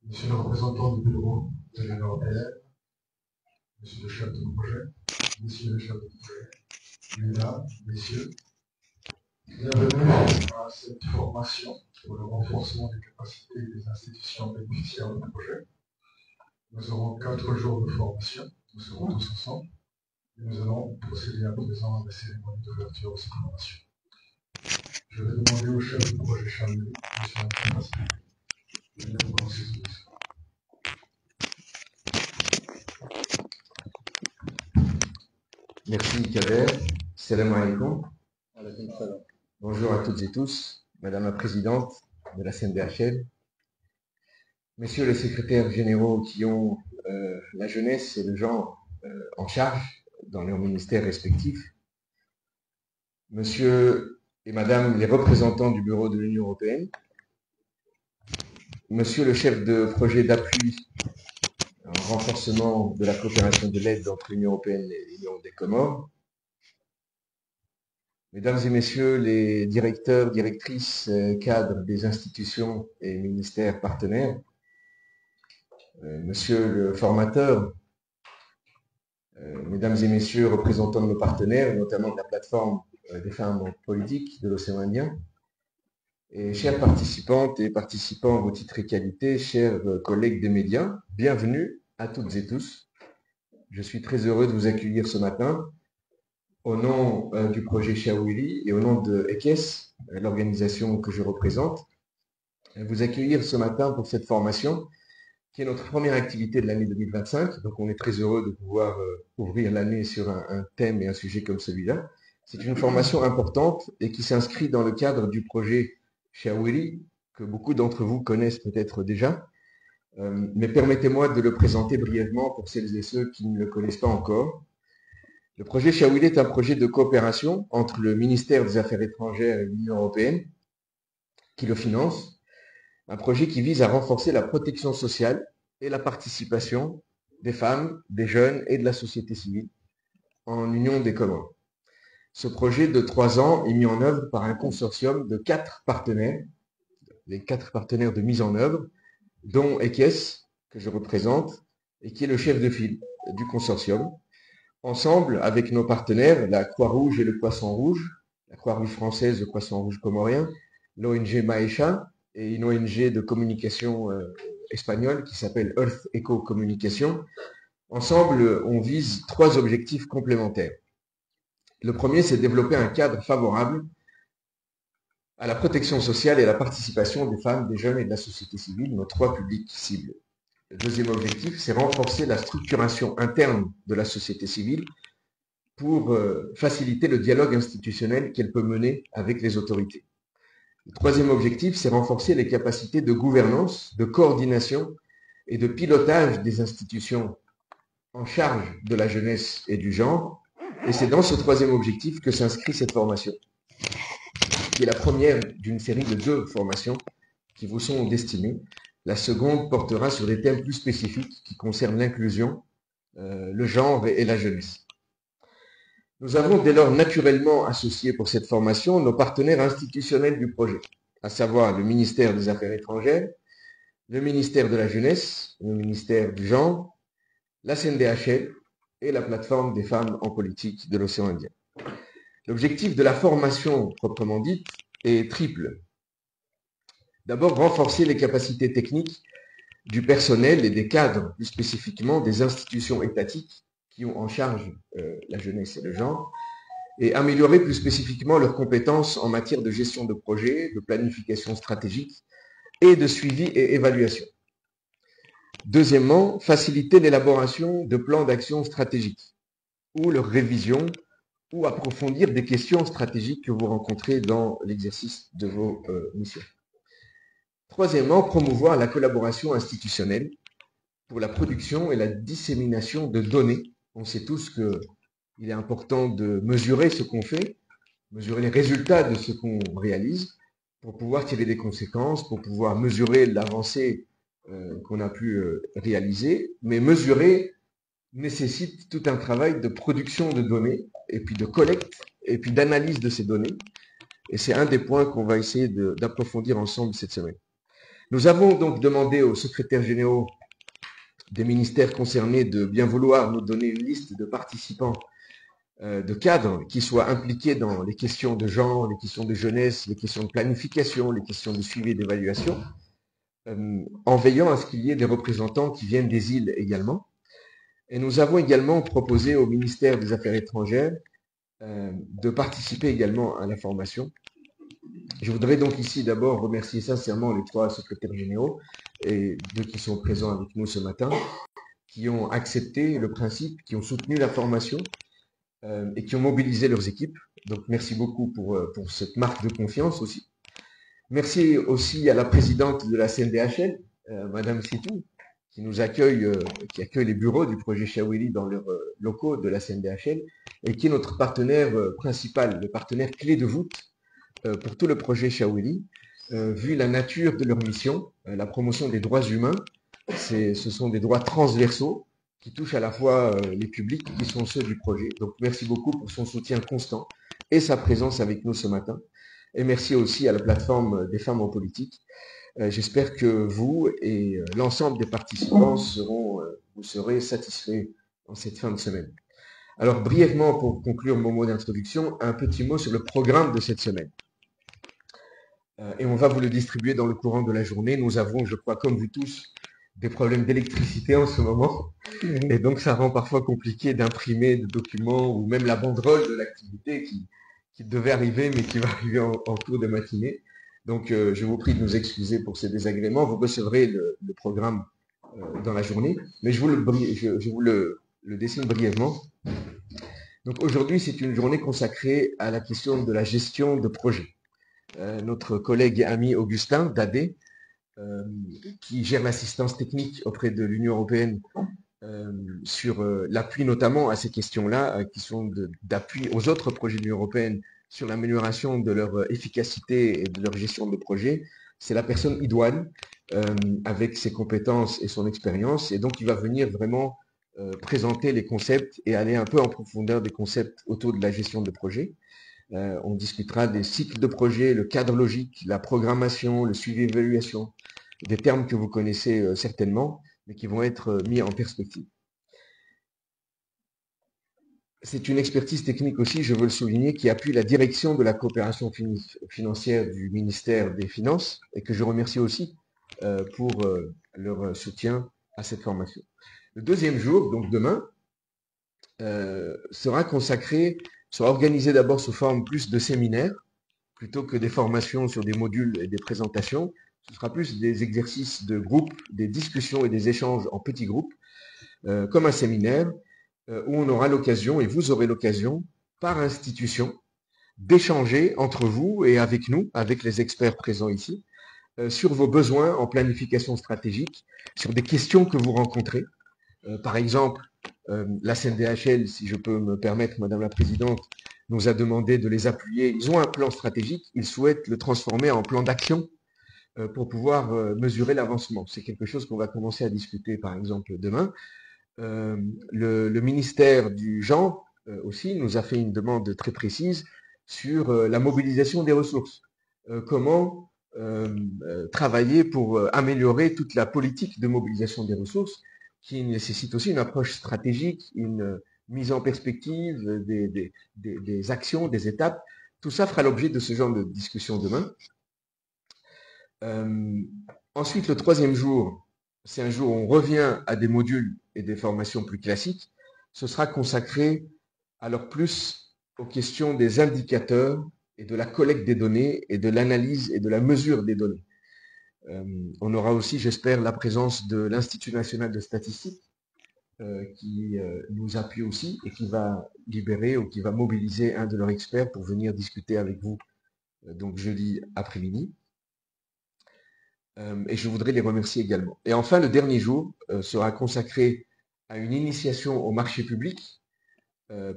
Monsieur le représentant du bureau de l'Union européenne, monsieur le chef de projet, monsieur le chef de projet, mesdames, messieurs, bienvenue à cette formation pour le renforcement des capacités des institutions bénéficiaires du projet. Nous aurons 4 jours de formation, nous serons tous ensemble, et nous allons procéder à présent à la cérémonie d'ouverture de cette formation. Je vais demander au chef de projet Charles, monsieur Antoine, de venir commencer ce discours. Merci Kader. Salam alaikum. Bonjour à toutes et tous. Madame la présidente de la CNDHL, messieurs les secrétaires généraux qui ont la jeunesse et le genre en charge dans leurs ministères respectifs, monsieur et madame les représentants du bureau de l'Union européenne, monsieur le chef de projet d'appui en renforcement de la coopération de l'aide entre l'Union européenne et l'Union des Comores, mesdames et messieurs les directeurs, directrices, cadres des institutions et ministères partenaires, monsieur le formateur, mesdames et messieurs représentants de nos partenaires, notamment de la plateforme des femmes en politique de l'océan Indien, et chères participantes et participants à vos titres et qualités, chers collègues des médias, bienvenue à toutes et tous. Je suis très heureux de vous accueillir ce matin au nom du projet Shawili et au nom de EKES, l'organisation que je représente, vous accueillir ce matin pour cette formation qui est notre première activité de l'année 2025. Donc on est très heureux de pouvoir ouvrir l'année sur un thème et un sujet comme celui-là. C'est une formation importante et qui s'inscrit dans le cadre du projet Shawili, que beaucoup d'entre vous connaissent peut-être déjà. Mais permettez-moi de le présenter brièvement pour celles et ceux qui ne le connaissent pas encore. Le projet Shawili est un projet de coopération entre le ministère des Affaires étrangères et l'Union européenne qui le finance. Un projet qui vise à renforcer la protection sociale et la participation des femmes, des jeunes et de la société civile en Union des Comores. Ce projet de 3 ans est mis en œuvre par un consortium de 4 partenaires, les 4 partenaires de mise en œuvre, dont EKES, que je représente, et qui est le chef de file du consortium. Ensemble, avec nos partenaires, la Croix-Rouge et le Poisson-Rouge, la Croix-Rouge française, le Poisson-Rouge comorien, l'ONG Maesha et une ONG de communication espagnole qui s'appelle Earth Eco Communication. Ensemble, on vise 3 objectifs complémentaires. Le premier, c'est de développer un cadre favorable à la protection sociale et à la participation des femmes, des jeunes et de la société civile, nos 3 publics cibles. Le deuxième objectif, c'est renforcer la structuration interne de la société civile pour faciliter le dialogue institutionnel qu'elle peut mener avec les autorités. Le troisième objectif, c'est renforcer les capacités de gouvernance, de coordination et de pilotage des institutions en charge de la jeunesse et du genre. Et c'est dans ce troisième objectif que s'inscrit cette formation, qui est la première d'une série de 2 formations qui vous sont destinées. La seconde portera sur des thèmes plus spécifiques qui concernent l'inclusion, le genre et la jeunesse. Nous avons dès lors naturellement associé pour cette formation nos partenaires institutionnels du projet, à savoir le ministère des Affaires étrangères, le ministère de la Jeunesse, le ministère du Genre, la CNDHL et la plateforme des femmes en politique de l'océan Indien. L'objectif de la formation proprement dite est triple. D'abord, renforcer les capacités techniques du personnel et des cadres, plus spécifiquement des institutions étatiques qui ont en charge la jeunesse et le genre, et améliorer plus spécifiquement leurs compétences en matière de gestion de projet, de planification stratégique et de suivi et évaluation. Deuxièmement, faciliter l'élaboration de plans d'action stratégiques ou leur révision ou approfondir des questions stratégiques que vous rencontrez dans l'exercice de vos missions. Troisièmement, promouvoir la collaboration institutionnelle pour la production et la dissémination de données. On sait tous qu'il est important de mesurer ce qu'on fait, mesurer les résultats de ce qu'on réalise, pour pouvoir tirer des conséquences, pour pouvoir mesurer l'avancée qu'on a pu réaliser. Mais mesurer nécessite tout un travail de production de données, et puis de collecte, et puis d'analyse de ces données. Et c'est un des points qu'on va essayer d'approfondir ensemble cette semaine. Nous avons donc demandé aux secrétaires généraux des ministères concernés de bien vouloir nous donner une liste de participants, de cadres qui soient impliqués dans les questions de genre, les questions de jeunesse, les questions de planification, les questions de suivi et d'évaluation, en veillant à ce qu'il y ait des représentants qui viennent des îles également. Et nous avons également proposé au ministère des Affaires étrangères de participer également à la formation. Je voudrais donc ici d'abord remercier sincèrement les 3 secrétaires généraux et 2 qui sont présents avec nous ce matin, qui ont accepté le principe, qui ont soutenu la formation et qui ont mobilisé leurs équipes. Donc merci beaucoup pour cette marque de confiance aussi. Merci aussi à la présidente de la CNDHL, Madame Sitou, qui nous accueille, qui accueille les bureaux du projet Shaweli dans leurs locaux de la CNDHL et qui est notre partenaire principal, le partenaire clé de voûte pour tout le projet Shaweli, vu la nature de leur mission, la promotion des droits humains. Ce sont des droits transversaux qui touchent à la fois les publics qui sont ceux du projet. Donc merci beaucoup pour son soutien constant et sa présence avec nous ce matin. Et merci aussi à la plateforme des femmes en politique. J'espère que vous et l'ensemble des participants vous serez satisfaits en cette fin de semaine. Alors brièvement, pour conclure mon mot d'introduction, un petit mot sur le programme de cette semaine. Et on va vous le distribuer dans le courant de la journée. Nous avons, je crois, comme vous tous, des problèmes d'électricité en ce moment. Et donc, ça rend parfois compliqué d'imprimer des documents ou même la banderole de l'activité qui devait arriver, mais qui va arriver en cours de matinée. Donc, je vous prie de nous excuser pour ces désagréments. Vous recevrez le programme dans la journée, mais je vous le dessine brièvement. Donc, aujourd'hui, c'est une journée consacrée à la question de la gestion de projet. Notre collègue et ami Augustin Dadé, qui gère l'assistance technique auprès de l'Union européenne sur l'appui notamment à ces questions-là, qui sont d'appui aux autres projets de l'Union européenne sur l'amélioration de leur efficacité et de leur gestion de projet. C'est la personne idoine avec ses compétences et son expérience, et donc il va venir vraiment présenter les concepts et aller un peu en profondeur des concepts autour de la gestion de projet. On discutera des cycles de projet, le cadre logique, la programmation, le suivi et évaluation, des termes que vous connaissez certainement, mais qui vont être mis en perspective. C'est une expertise technique aussi, je veux le souligner, qui appuie la direction de la coopération financière du ministère des Finances et que je remercie aussi pour leur soutien à cette formation. Le deuxième jour, donc demain, sera organisé d'abord sous forme plus de séminaires, plutôt que des formations sur des modules et des présentations. Ce sera plus des exercices de groupe, des discussions et des échanges en petits groupes, comme un séminaire, où on aura l'occasion, et vous aurez l'occasion, par institution, d'échanger entre vous et avec nous, avec les experts présents ici, sur vos besoins en planification stratégique, sur des questions que vous rencontrez. Par exemple, la CNDHL, si je peux me permettre, Madame la Présidente, nous a demandé de les appuyer. Ils ont un plan stratégique, ils souhaitent le transformer en plan d'action pour pouvoir mesurer l'avancement. C'est quelque chose qu'on va commencer à discuter, par exemple, demain. Le ministère du Genre aussi nous a fait une demande très précise sur la mobilisation des ressources. Comment travailler pour améliorer toute la politique de mobilisation des ressources qui nécessite aussi une approche stratégique, une mise en perspective des actions, des étapes. Tout ça fera l'objet de ce genre de discussion demain. Ensuite, le troisième jour, c'est un jour où on revient à des modules et des formations plus classiques. Ce sera consacré alors plus aux questions des indicateurs et de la collecte des données et de l'analyse et de la mesure des données. On aura aussi, j'espère, la présence de l'Institut national de statistique qui nous appuie aussi et qui va libérer ou qui va mobiliser un de leurs experts pour venir discuter avec vous donc jeudi après-midi. Et je voudrais les remercier également. Et enfin, le dernier jour sera consacré à une initiation au marché public.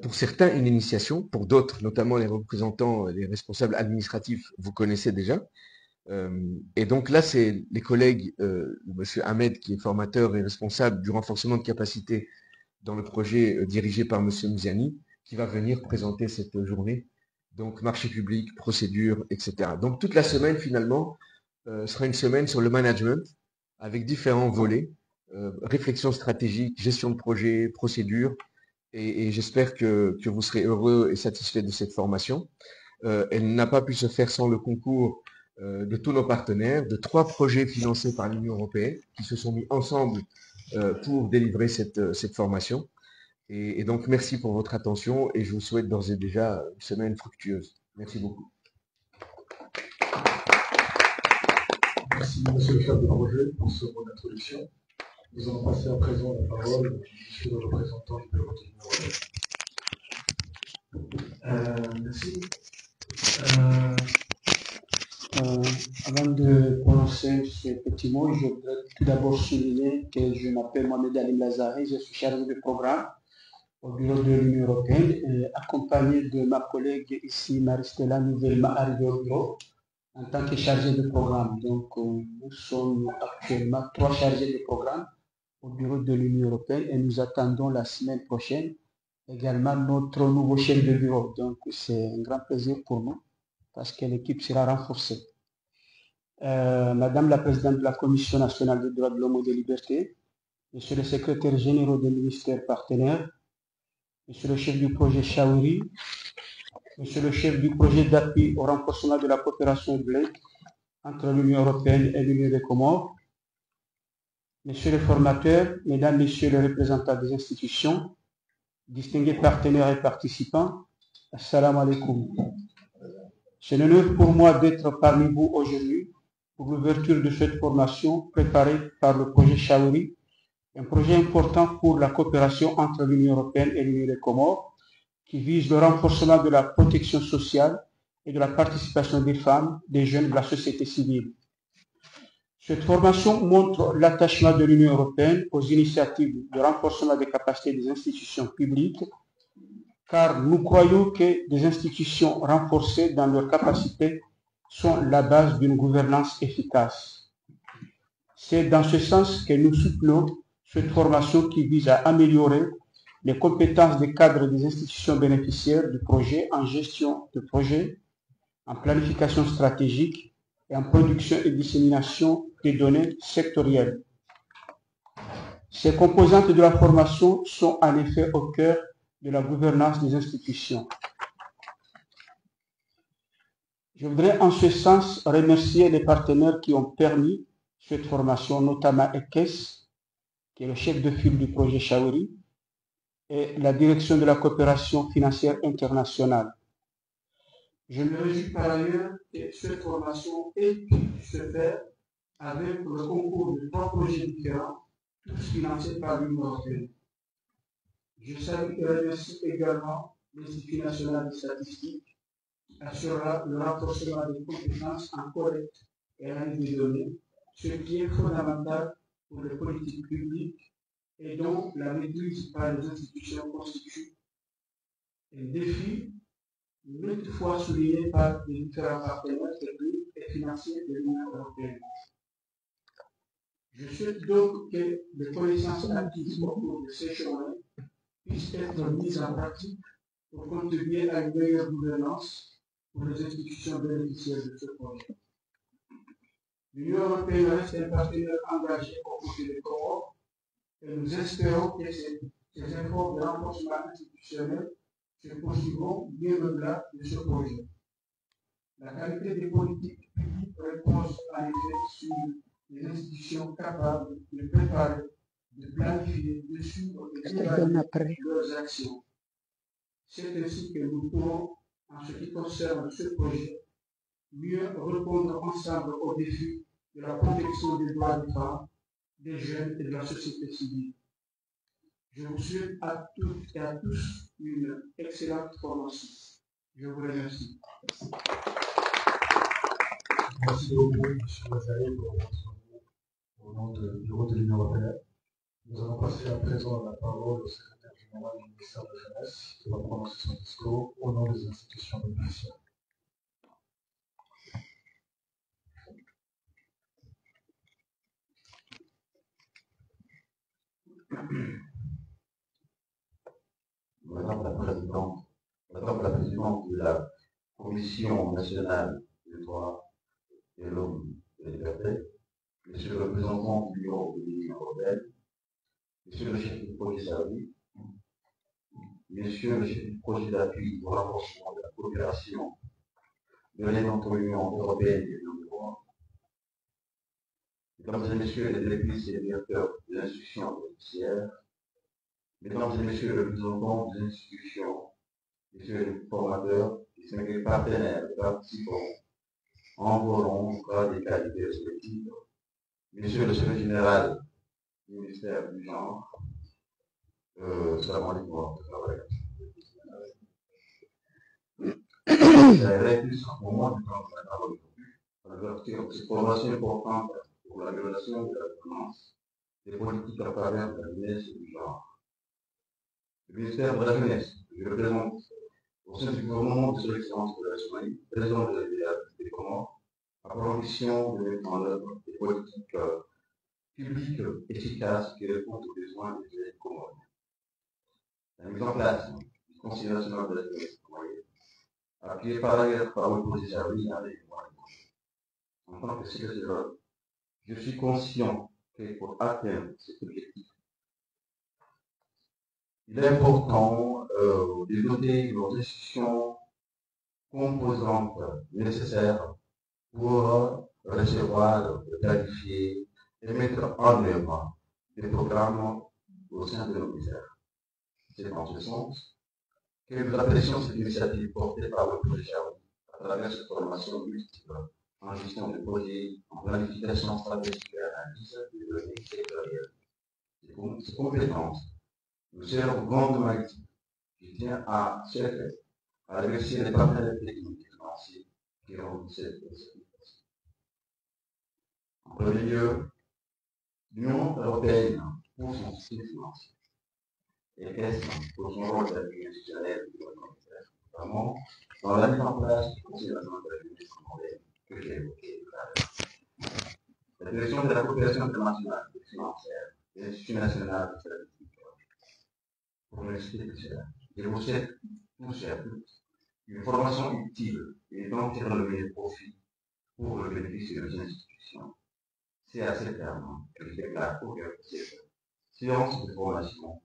Pour certains, une initiation, pour d'autres, notamment les représentants, les responsables administratifs, vous connaissez déjà. Et donc là, c'est les collègues, Monsieur Ahmed, qui est formateur et responsable du renforcement de capacité dans le projet dirigé par Monsieur Mziani, qui va venir présenter cette journée. Donc, marché public, procédure, etc. Donc, toute la semaine, finalement, sera une semaine sur le management avec différents volets, réflexion stratégique, gestion de projet, procédure, et j'espère que vous serez heureux et satisfait de cette formation. Elle n'a pas pu se faire sans le concours de tous nos partenaires, de 3 projets financés par l'Union européenne qui se sont mis ensemble pour délivrer cette formation. Et donc, merci pour votre attention et je vous souhaite d'ores et déjà une semaine fructueuse. Merci beaucoup. Merci, monsieur le chef de projet, pour ce mot d'introduction. Nous allons passer à présent la parole à monsieur le représentant du bureau de l'Union européenne. Merci. Avant de prononcer ce petit mot, je voudrais tout d'abord souligner que je m'appelle Mohamed Ali Lazari, je suis chargé de programme au bureau de l'Union européenne, accompagné de ma collègue ici, Maristella, nouvellement arrivée au bureau, en tant que chargée de programme. Donc, nous sommes actuellement 3 chargés de programme au bureau de l'Union européenne et nous attendons la semaine prochaine également notre nouveau chef de bureau. Donc, c'est un grand plaisir pour nous parce que l'équipe sera renforcée. Madame la Présidente de la Commission nationale des droits de l'homme et des libertés, Monsieur le Secrétaire général des ministères partenaires, Monsieur le chef du projet Chaouri, Monsieur le chef du projet d'appui au renforcement de la coopération de l'aide entre l'Union européenne et l'Union des Comores, Monsieur le formateur, Mesdames, Messieurs les représentants des institutions, distingués partenaires et participants, Assalamu alaikum. C'est un honneur pour moi d'être parmi vous aujourd'hui pour l'ouverture de cette formation préparée par le projet Chaouri, un projet important pour la coopération entre l'Union européenne et l'Union des Comores, qui vise le renforcement de la protection sociale et de la participation des femmes, des jeunes de la société civile. Cette formation montre l'attachement de l'Union européenne aux initiatives de renforcement des capacités des institutions publiques, car nous croyons que des institutions renforcées dans leurs capacités sont la base d'une gouvernance efficace. C'est dans ce sens que nous soutenons cette formation qui vise à améliorer les compétences des cadres des institutions bénéficiaires du projet en gestion de projet, en planification stratégique et en production et dissémination des données sectorielles. Ces composantes de la formation sont en effet au cœur de la gouvernance des institutions. Je voudrais en ce sens remercier les partenaires qui ont permis cette formation, notamment ECES, qui est le chef de file du projet Chaouri, et la direction de la coopération financière internationale. Je me réjouis par ailleurs que cette formation ait pu se faire avec le concours de 3 projets différents, tous financés par l'Union européenne. Je salue et remercie également l'Institut national des statistiques qui assurera le renforcement des compétences en collecte et analyse des données, ce qui est fondamental pour les politiques publiques et dont la maîtrise par les institutions constitue un défi maintes fois souligné par les différents partenaires techniques et financiers de l'Union européenne. Je souhaite donc que les connaissances acquises au cours de ces chemins puissent être mises en pratique pour contribuer à une meilleure gouvernance pour les institutions bénéficiaires de ce projet. L'Union européenne reste un partenaire engagé aux côtés des Comores et nous espérons que ces efforts de renforcement institutionnel se poursuivront bien au-delà de ce projet. La qualité des politiques publiques repose en effet sur les institutions capables de préparer, de planifier, de suivre et d'évaluer leurs actions. C'est ainsi que nous pourrons, en ce qui concerne ce projet, mieux répondre ensemble aux défis de la protection des droits des femmes, des jeunes et de la société civile. Je vous souhaite à toutes et à tous une excellente formation. Je vous remercie. Merci beaucoup, M. Lazari, pour votre mot au nom du bureau de l'Union européenne. Nous allons passer à présent la parole au secrétaire général du ministère de la Jeunesse qui va prononcer son discours au nom des institutions bénéficiaires. Madame la Présidente de la Commission nationale des droits de l'homme et des représentant du bureau de l'Union européenne, Monsieur le chef du projet Chaouri, Monsieur le chef du projet d'appui au renforcement de la coopération de l'aide entre l'Union européenne et l'Union européenne, Mesdames et Messieurs les directrices et les directeurs des institutions judiciaires, Mesdames et Messieurs les représentants des institutions, Messieurs les formateurs, distingués partenaires et participants, en vos rangs, grades et qualités respectives, Monsieur le secrétaire général du ministère du Genre, salam alaikum wa rahmatullahi wa barakatuh. J'aimerais plus au moment de prendre la parole aujourd'hui, avertir cette formation importante pour la violation de la gouvernance des politiques à travers la jeunesse et du genre. Le ministère de la Jeunesse, que je représente au sein du gouvernement de son excellence de la Somalie, président de des Comores, a pour ambition de mettre en œuvre des politiques publiques efficaces qui répondent aux besoins des élèves comoriens. La mise en place du Conseil national de la jeunesse comorienne, appuyé par ailleurs par le projet Chaouri avec moi. En tant que secrétaire, je suis conscient que pour atteindre cet objectif, il est important de doter nos institutions composantes nécessaires pour recevoir, planifier et mettre en œuvre des programmes au sein de nos ministères. C'est dans ce sens que nous apprécions cette initiative portée par le projet Chaouri à travers cette formation multiple en gestion de projets, en planification stratégique et analyse des données sectorielles. Ces compétences nous servent grandement utiles. Je tiens à remercier les partenaires techniques et financiers qui rendent cette initiative possible. En premier lieu, l'Union européenne pour son soutien financier et l'ES pour son rôle d'appui institutionnel du gouvernement, notamment dans la mise en place du Conseil national de la jeunesse comorienne que j'ai évoqué tout à l'heure. La direction de la coopération internationale et financière et l'Institut national de statistique pour ne citer que cela. Et vous souhaite tous et à toutes une formation utile et donc tirer le meilleur profit pour le bénéfice de nos institutions. C'est à ce terme que je déclare ouverte cette séance de formation.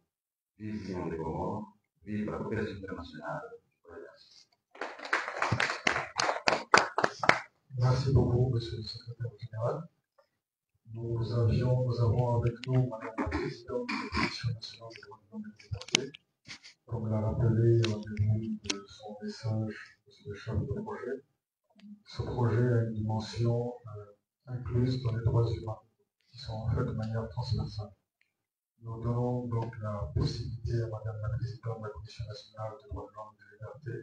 Vive l'Union des Comores, vive la coopération internationale. Merci beaucoup, Monsieur le Secrétaire général. Nous avons avec nous Madame la Présidente de la Commission nationale des droits de l'homme et des libertés. Comme l'a rappelé au début de son message, Monsieur le chef de projet, ce projet a une dimension incluse dans les droits humains, qui sont faits de manière transversale. Nous donnons donc la possibilité à Madame la Présidente de la Commission nationale des droits de l'homme et des libertés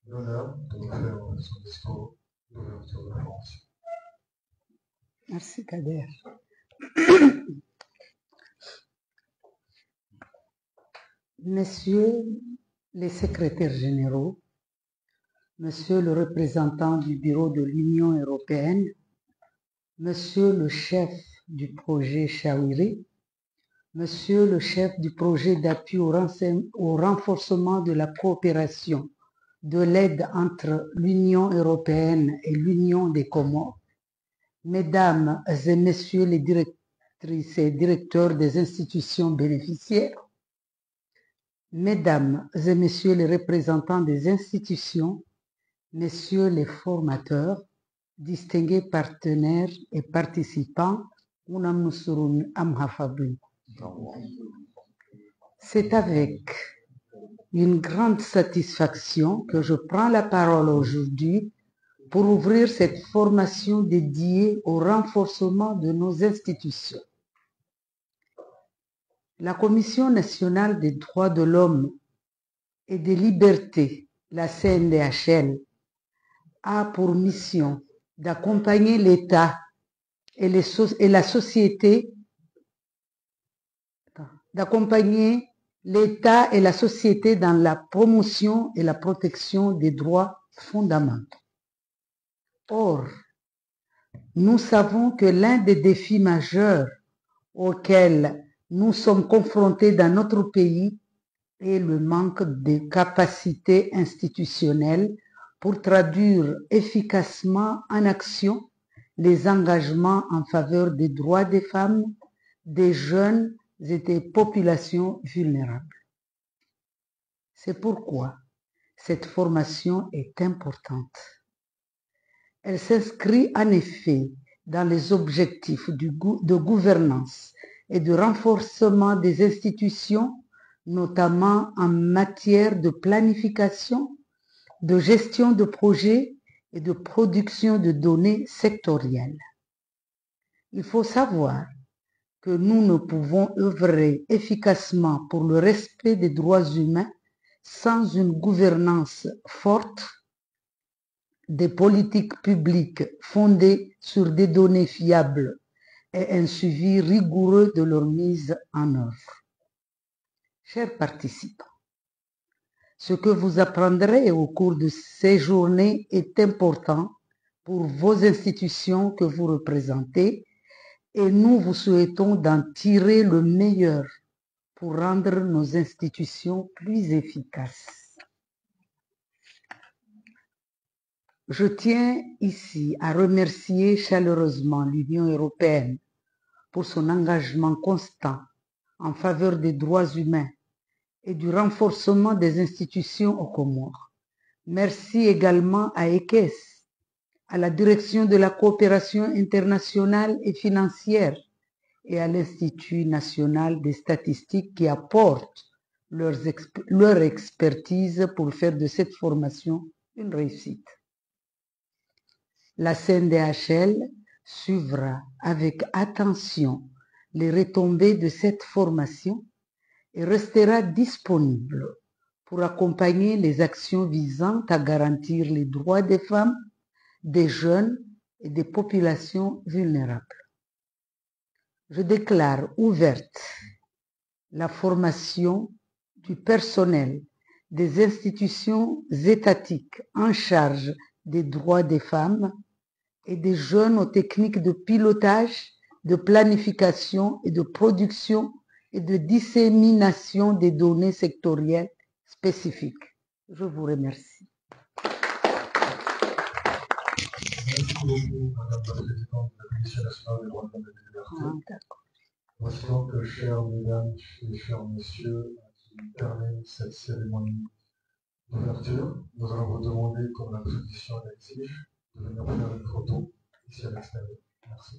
l'honneur de nous faire son discours d'ouverture de la formation. Merci Kader. Messieurs les secrétaires généraux, Monsieur le représentant du Bureau de l'Union européenne, Monsieur le chef du projet Chaouri, Monsieur le chef du projet d'appui au renforcement de la coopération de l'aide entre l'Union européenne et l'Union des Comores, Mesdames et Messieurs les directrices et directeurs des institutions bénéficiaires, Mesdames et Messieurs les représentants des institutions, Messieurs les formateurs, distingués partenaires et participants, c'est avec une grande satisfaction que je prends la parole aujourd'hui pour ouvrir cette formation dédiée au renforcement de nos institutions. La Commission nationale des droits de l'homme et des libertés, la CNDHL, a pour mission d'accompagner l'État et la société, dans la promotion et la protection des droits fondamentaux. Or, nous savons que l'un des défis majeurs auxquels nous sommes confrontés dans notre pays est le manque de capacités institutionnelles pour traduire efficacement en action les engagements en faveur des droits des femmes, des jeunes et des populations vulnérables. C'est pourquoi cette formation est importante. Elle s'inscrit en effet dans les objectifs de gouvernance et de renforcement des institutions, notamment en matière de planification, de gestion de projets et de production de données sectorielles. Il faut savoir que nous ne pouvons œuvrer efficacement pour le respect des droits humains sans une gouvernance forte, des politiques publiques fondées sur des données fiables et un suivi rigoureux de leur mise en œuvre. Chers participants, ce que vous apprendrez au cours de ces journées est important pour vos institutions que vous représentez et nous vous souhaitons d'en tirer le meilleur pour rendre nos institutions plus efficaces. Je tiens ici à remercier chaleureusement l'Union européenne pour son engagement constant en faveur des droits humains et du renforcement des institutions aux Comores. Merci également à EKES, à la Direction de la coopération internationale et financière et à l'Institut national des statistiques qui apportent leur expertise pour faire de cette formation une réussite. La CNDHL suivra avec attention les retombées de cette formation et restera disponible pour accompagner les actions visant à garantir les droits des femmes, des jeunes et des populations vulnérables. Je déclare ouverte la formation du personnel des institutions étatiques en charge des droits des femmes et des jeunes aux techniques de pilotage, de planification et de production et de dissémination des données sectorielles spécifiques. Je vous remercie. Merci beaucoup, Madame la Présidente de la Commission nationale des droits de l'homme et des libertés. Voici donc, chères mesdames et chers messieurs, qui termine cette cérémonie d'ouverture. Nous allons vous demander, comme la tradition l'exige, de venir faire une photo ici à l'extérieur. Merci.